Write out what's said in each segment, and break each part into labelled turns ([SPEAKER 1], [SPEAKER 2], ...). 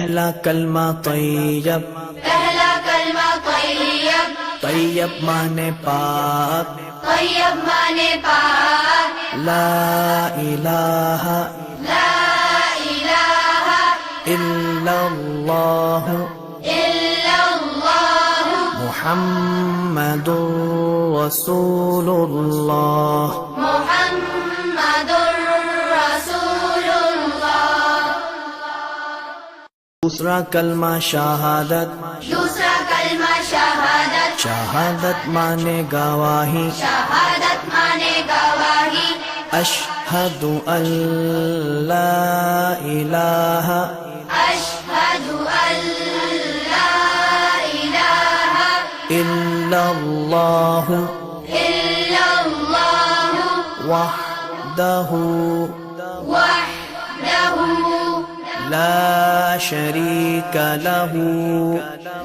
[SPEAKER 1] پہلا کلمہ طیب،
[SPEAKER 2] پہلا کلمہ طیب،
[SPEAKER 1] طیب مانے پاک،
[SPEAKER 2] طیب مانے پاک،
[SPEAKER 1] لا الہ
[SPEAKER 2] لا الہ
[SPEAKER 1] الا اللہ
[SPEAKER 2] الا اللہ
[SPEAKER 1] محمد رسول اللہ۔
[SPEAKER 2] محمد رسول اللہ۔
[SPEAKER 1] دوسرا کلمہ شہادت،
[SPEAKER 2] دوسرا کلمہ شہادت،
[SPEAKER 1] شہادت مانے گواہی،
[SPEAKER 2] شہادت مانے گواہی،
[SPEAKER 1] اشہد ان لا الہ
[SPEAKER 2] اشہد ان لا الہ
[SPEAKER 1] الا اللہ
[SPEAKER 2] الا اللہ
[SPEAKER 1] وحدہ
[SPEAKER 2] وحدہ
[SPEAKER 1] لا شریک لہ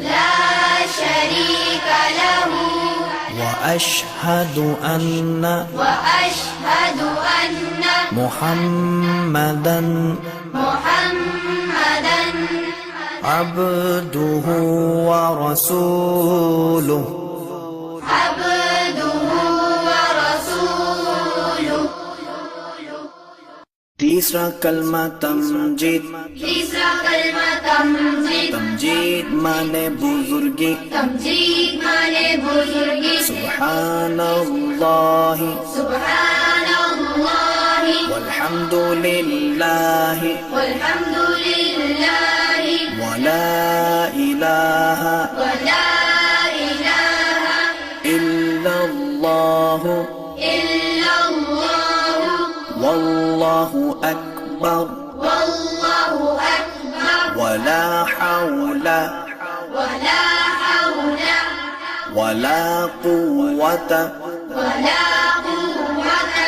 [SPEAKER 2] لا شریک لہ
[SPEAKER 1] واشہد ان
[SPEAKER 2] واشہد ان
[SPEAKER 1] محمدا
[SPEAKER 2] محمدا
[SPEAKER 1] عبدہ ورسولہ۔
[SPEAKER 2] عبدہ ورسولہ۔
[SPEAKER 1] تیسرا کلمہ تمجید،
[SPEAKER 2] تیسرا کلمہ تمجید،
[SPEAKER 1] تمجید مانے بزرگی،
[SPEAKER 2] تمجید مانے بزرگی،
[SPEAKER 1] سبحان اللہ
[SPEAKER 2] سبحان اللہ
[SPEAKER 1] والحمد للہ
[SPEAKER 2] والحمد للہ
[SPEAKER 1] ولا الہ
[SPEAKER 2] ولا الہ
[SPEAKER 1] الا اللہ
[SPEAKER 2] الا اللہ
[SPEAKER 1] واللہ اکبر
[SPEAKER 2] واللہ اکبر
[SPEAKER 1] ولا حول
[SPEAKER 2] ولا حول
[SPEAKER 1] ولا قوة
[SPEAKER 2] ولا قوة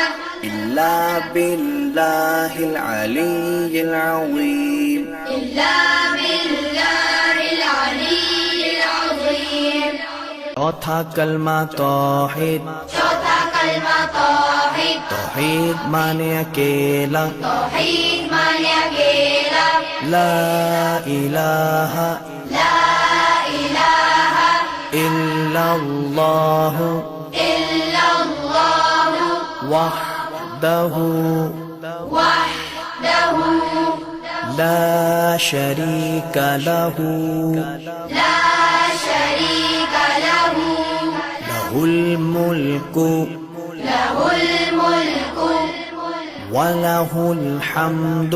[SPEAKER 1] الا باللہ العلی العظیم۔
[SPEAKER 2] إلا بالله العلي العظيم۔
[SPEAKER 1] چوتھا کلمہ توحید،
[SPEAKER 2] چوتھا کلمہ توحید،
[SPEAKER 1] توحید مانے اکیلا،
[SPEAKER 2] توحید مانے اکیلا،
[SPEAKER 1] لا الہ
[SPEAKER 2] لا الہ
[SPEAKER 1] الا اللہ
[SPEAKER 2] الا اللہ
[SPEAKER 1] وحدہ
[SPEAKER 2] وحدہ
[SPEAKER 1] لا شریک لہ
[SPEAKER 2] لا شریک لہ
[SPEAKER 1] لہ الملک
[SPEAKER 2] لہ الملک
[SPEAKER 1] وَلَهُ الْحَمْدُ